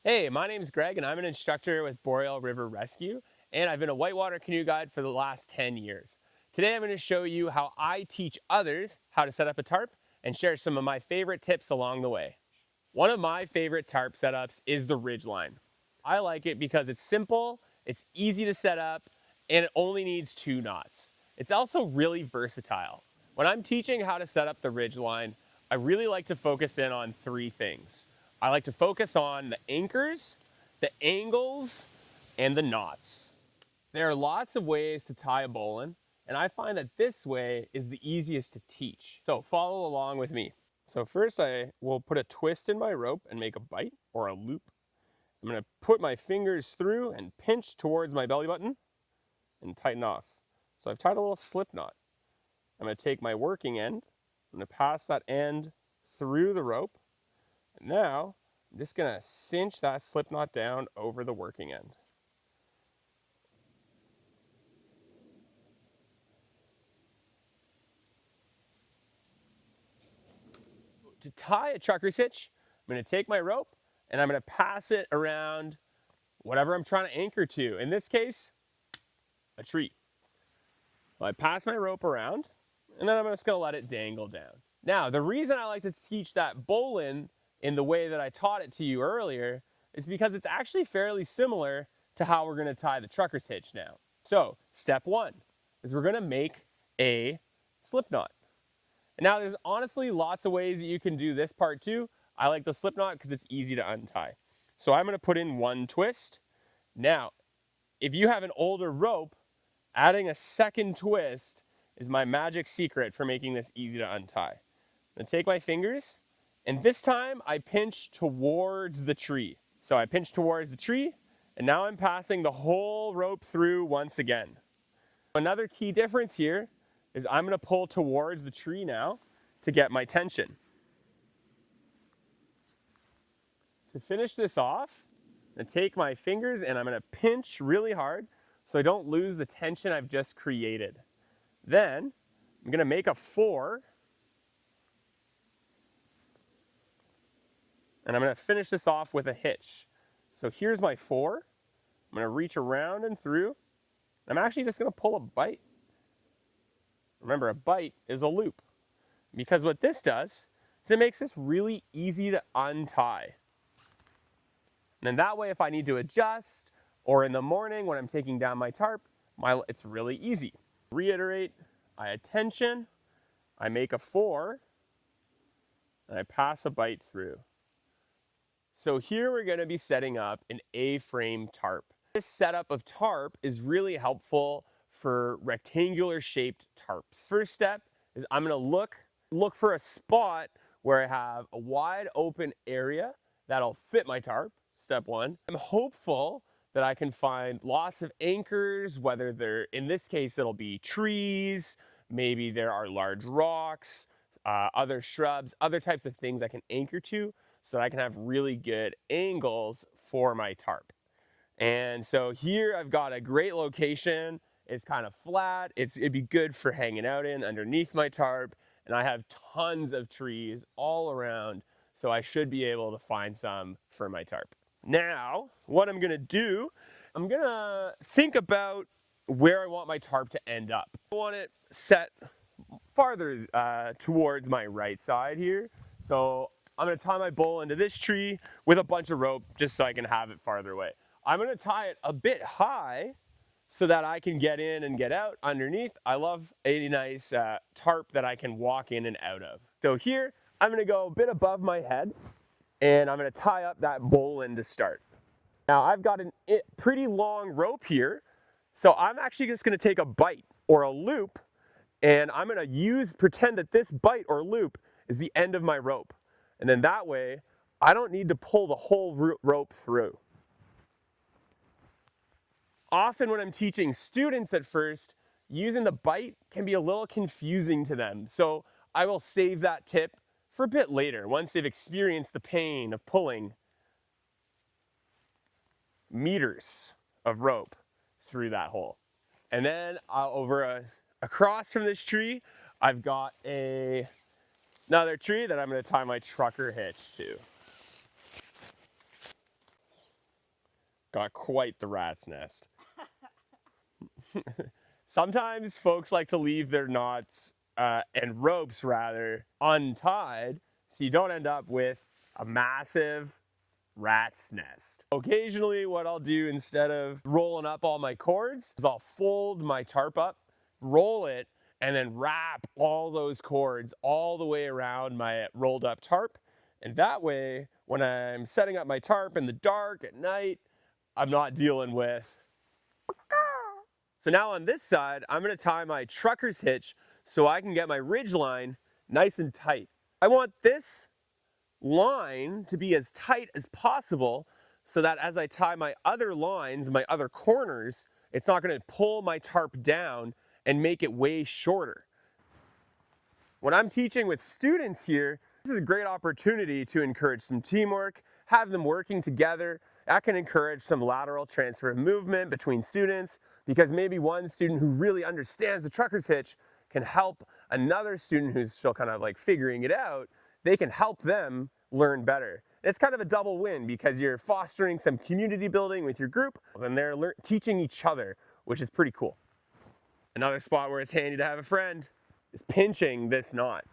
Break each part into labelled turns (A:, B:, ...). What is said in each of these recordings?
A: Hey, my name is Greg and I'm an instructor with Boreal River Rescue, and I've been a whitewater canoe guide for the last 10 years. Today I'm going to show you how I teach others how to set up a tarp and share some of my favorite tips along the way. One of my favorite tarp setups is the ridgeline. I like it because it's simple, it's easy to set up, and it only needs 2 knots. It's also really versatile. When I'm teaching how to set up the ridgeline, I really like to focus in on 3 things. I like to focus on the anchors, the angles, and the knots. There are lots of ways to tie a bowline, and I find that this way is the easiest to teach. So follow along with me. So first I will put a twist in my rope and make a bite or a loop. I'm going to put my fingers through and pinch towards my belly button and tighten off. So I've tied a little slip knot. I'm going to take my working end, I'm going to pass that end through the rope. And now I'm just going to cinch that slip knot down over the working end. To tie a trucker's hitch, I'm going to take my rope and I'm going to pass it around whatever I'm trying to anchor to. In this case, a tree. Well, I pass my rope around and then I'm just going to let it dangle down. Now, the reason I like to teach that bowline in the way that I taught it to you earlier is because it's actually fairly similar to how we're going to tie the trucker's hitch now. So, step 1 is we're going to make a slip knot. And now there's honestly lots of ways that you can do this part too. I like the slip knot because it's easy to untie. So I'm going to put in 1 twist. Now, if you have an older rope, adding a second twist is my magic secret for making this easy to untie. I'm going to take my fingers, and this time I pinch towards the tree. So I pinch towards the tree, and now I'm passing the whole rope through once again. Another key difference here is I'm going to pull towards the tree now to get my tension. To finish this off, I'm going to take my fingers and I'm going to pinch really hard so I don't lose the tension I've just created. Then I'm going to make a 4, and I'm going to finish this off with a hitch. So here's my 4. I'm going to reach around and through. I'm actually just going to pull a bite. Remember, a bite is a loop. Because what this does is it makes this really easy to untie. And then that way, if I need to adjust, or in the morning when I'm taking down my tarp, it's really easy. Reiterate, I add tension, I make a 4, and I pass a bite through. So here we're going to be setting up an A-frame tarp. This setup of tarp is really helpful for rectangular shaped tarps. First step is I'm going to look for a spot where I have a wide open area that'll fit my tarp, step 1. I'm hopeful that I can find lots of anchors, whether they're, in this case, it'll be trees, maybe there are large rocks, other shrubs, other types of things I can anchor to so that I can have really good angles for my tarp. And so here I've got a great location. It's kind of flat. It'd be good for hanging out in underneath my tarp. And I have tons of trees all around, so I should be able to find some for my tarp. Now, what I'm gonna do, I'm gonna think about where I want my tarp to end up. I want it set farther towards my right side here. So I'm gonna tie my bowl into this tree with a bunch of rope just so I can have it farther away. I'm gonna tie it a bit high so that I can get in and get out underneath. I love a nice tarp that I can walk in and out of. So here, I'm gonna go a bit above my head and I'm gonna tie up that bowline to start. Now I've got a pretty long rope here, so I'm actually just gonna take a bite or a loop, and I'm gonna pretend that this bite or loop is the end of my rope. And then that way, I don't need to pull the whole rope through. Often when I'm teaching students at first, using the bite can be a little confusing to them. So I will save that tip for a bit later, once they've experienced the pain of pulling meters of rope through that hole. And then across from this tree, I've got another tree that I'm going to tie my trucker hitch to. Got quite the rat's nest. Sometimes folks like to leave their knots and ropes rather untied so you don't end up with a massive rat's nest. Occasionally what I'll do instead of rolling up all my cords is I'll fold my tarp up, roll it, and then wrap all those cords all the way around my rolled up tarp. And that way, when I'm setting up my tarp in the dark at night, I'm not dealing with. So now on this side, I'm gonna tie my trucker's hitch so I can get my ridge line nice and tight. I want this line to be as tight as possible so that as I tie my other lines, my other corners, it's not gonna pull my tarp down and make it way shorter. When I'm teaching with students here, this is a great opportunity to encourage some teamwork, have them working together. That can encourage some lateral transfer of movement between students because maybe one student who really understands the trucker's hitch can help another student who's still kind of like figuring it out. They can help them learn better. It's kind of a double win because you're fostering some community building with your group and they're teaching each other, which is pretty cool. Another spot where it's handy to have a friend is pinching this knot.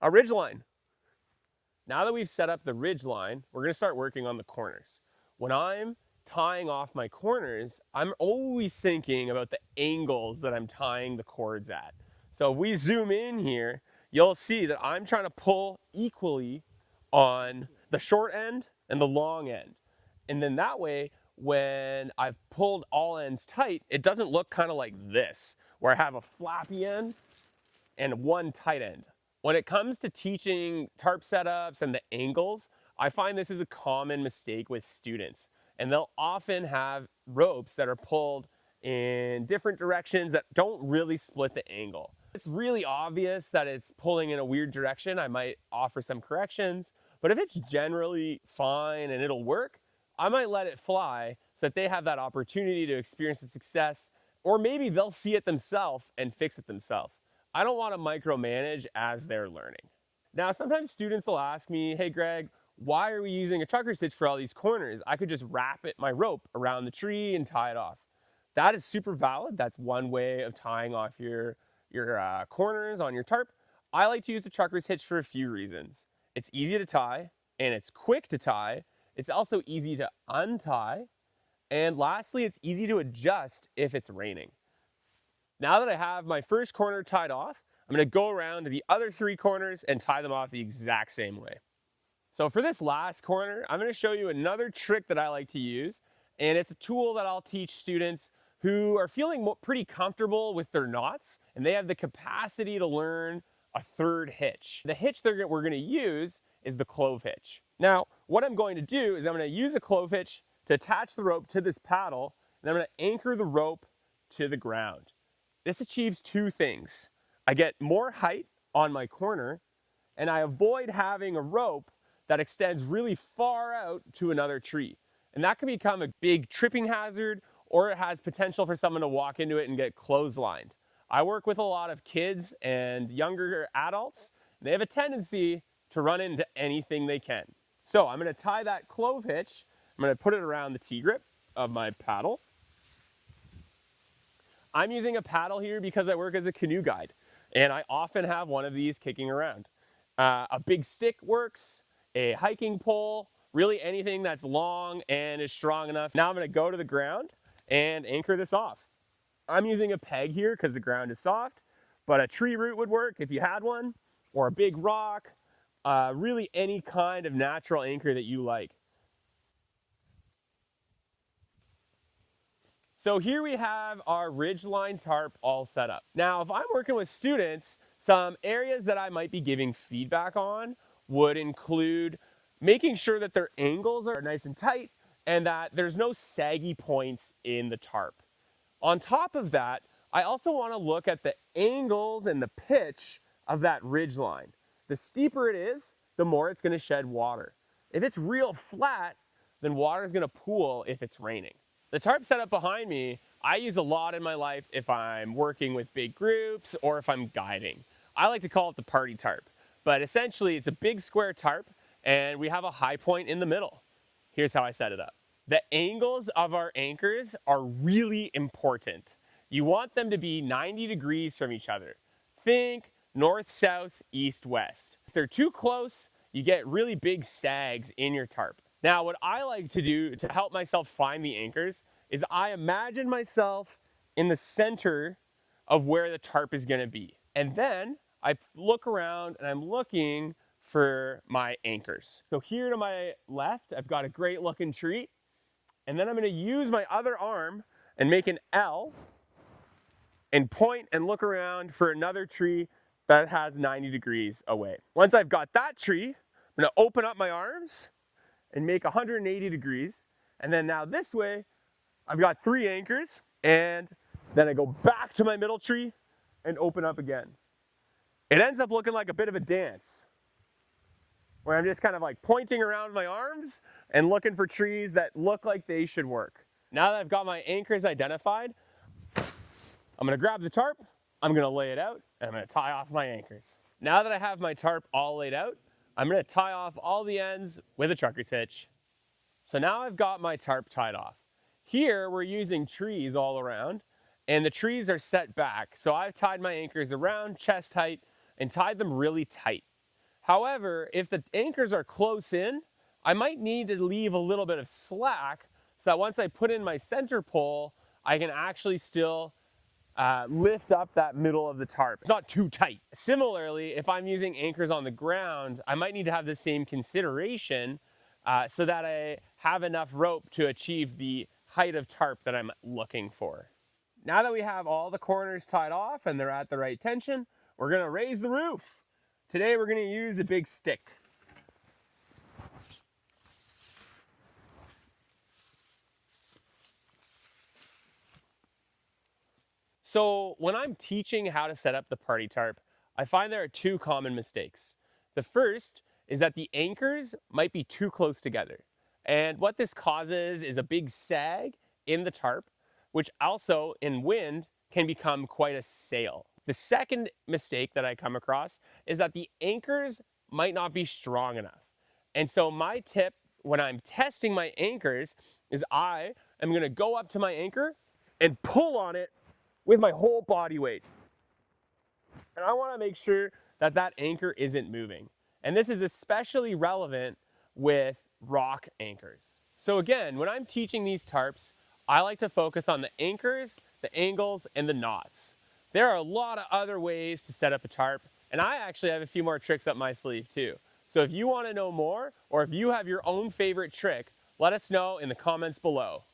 A: A ridge line. Now that we've set up the ridge line, we're going to start working on the corners. When I'm tying off my corners, I'm always thinking about the angles that I'm tying the cords at. So if we zoom in here, you'll see that I'm trying to pull equally on the short end and the long end. And then that way, when I've pulled all ends tight, it doesn't look kind of like this, where I have a flappy end and one tight end. When it comes to teaching tarp setups and the angles, I find this is a common mistake with students. And they'll often have ropes that are pulled in different directions that don't really split the angle. It's really obvious that it's pulling in a weird direction. I might offer some corrections, but if it's generally fine and it'll work, I might let it fly so that they have that opportunity to experience the success, or maybe they'll see it themselves and fix it themselves. I don't want to micromanage as they're learning. Now, sometimes students will ask me, hey Greg, why are we using a trucker's hitch for all these corners? I could just wrap my rope around the tree and tie it off. That is super valid. That's one way of tying off your corners on your tarp. I like to use the trucker's hitch for a few reasons. It's easy to tie and it's quick to tie. It's also easy to untie. And lastly, it's easy to adjust if it's raining. Now that I have my first corner tied off, I'm going to go around to the other three corners and tie them off the exact same way. So for this last corner, I'm going to show you another trick that I like to use, and it's a tool that I'll teach students who are feeling pretty comfortable with their knots, and they have the capacity to learn a third hitch. The hitch we're going to use is the clove hitch. Now, what I'm going to do is I'm going to use a clove hitch to attach the rope to this paddle, and I'm going to anchor the rope to the ground. This achieves two things. I get more height on my corner, and I avoid having a rope that extends really far out to another tree. And that can become a big tripping hazard, or it has potential for someone to walk into it and get clotheslined. I work with a lot of kids and younger adults. And they have a tendency to run into anything they can. So I'm going to tie that clove hitch. I'm going to put it around the T-grip of my paddle. I'm using a paddle here because I work as a canoe guide, and I often have one of these kicking around. A big stick works, a hiking pole, really anything that's long and is strong enough. Now I'm going to go to the ground and anchor this off. I'm using a peg here because the ground is soft, but a tree root would work if you had one, or a big rock, really any kind of natural anchor that you like. So here we have our ridgeline tarp all set up. Now, if I'm working with students, some areas that I might be giving feedback on would include making sure that their angles are nice and tight and that there's no saggy points in the tarp. On top of that, I also want to look at the angles and the pitch of that ridge line. The steeper it is, the more it's going to shed water. If it's real flat, then water is going to pool if it's raining. The tarp setup behind me, I use a lot in my life if I'm working with big groups or if I'm guiding. I like to call it the party tarp, but essentially it's a big square tarp and we have a high point in the middle. Here's how I set it up. The angles of our anchors are really important. You want them to be 90 degrees from each other. Think north, south, east, west. If they're too close, you get really big sags in your tarp. Now, what I like to do to help myself find the anchors is I imagine myself in the center of where the tarp is going to be. And then I look around and I'm looking for my anchors. So here to my left, I've got a great looking tree. And then I'm going to use my other arm and make an L and point and look around for another tree that has 90 degrees away. Once I've got that tree, I'm going to open up my arms and make 180 degrees. And then now this way, I've got 3 anchors, and then I go back to my middle tree and open up again. It ends up looking like a bit of a dance, where I'm just kind of like pointing around my arms and looking for trees that look like they should work. Now that I've got my anchors identified, I'm gonna grab the tarp, I'm gonna lay it out, and I'm gonna tie off my anchors. Now that I have my tarp all laid out, I'm gonna tie off all the ends with a trucker's hitch. So now I've got my tarp tied off. Here we're using trees all around, and the trees are set back. So I've tied my anchors around chest height and tied them really tight. However, if the anchors are close in, I might need to leave a little bit of slack so that once I put in my center pole, I can actually still lift up that middle of the tarp. It's not too tight. Similarly, if I'm using anchors on the ground, I might need to have the same consideration so that I have enough rope to achieve the height of tarp that I'm looking for. Now that we have all the corners tied off and they're at the right tension, we're gonna raise the roof. Today we're gonna use a big stick. So when I'm teaching how to set up the party tarp, I find there are 2 common mistakes. The first is that the anchors might be too close together. And what this causes is a big sag in the tarp, which also in wind can become quite a sail. The second mistake that I come across is that the anchors might not be strong enough. And so my tip when I'm testing my anchors is I am gonna go up to my anchor and pull on it with my whole body weight. And I wanna make sure that that anchor isn't moving. And this is especially relevant with rock anchors. So again, when I'm teaching these tarps, I like to focus on the anchors, the angles, and the knots. There are a lot of other ways to set up a tarp, and I actually have a few more tricks up my sleeve too. So if you wanna know more, or if you have your own favorite trick, let us know in the comments below.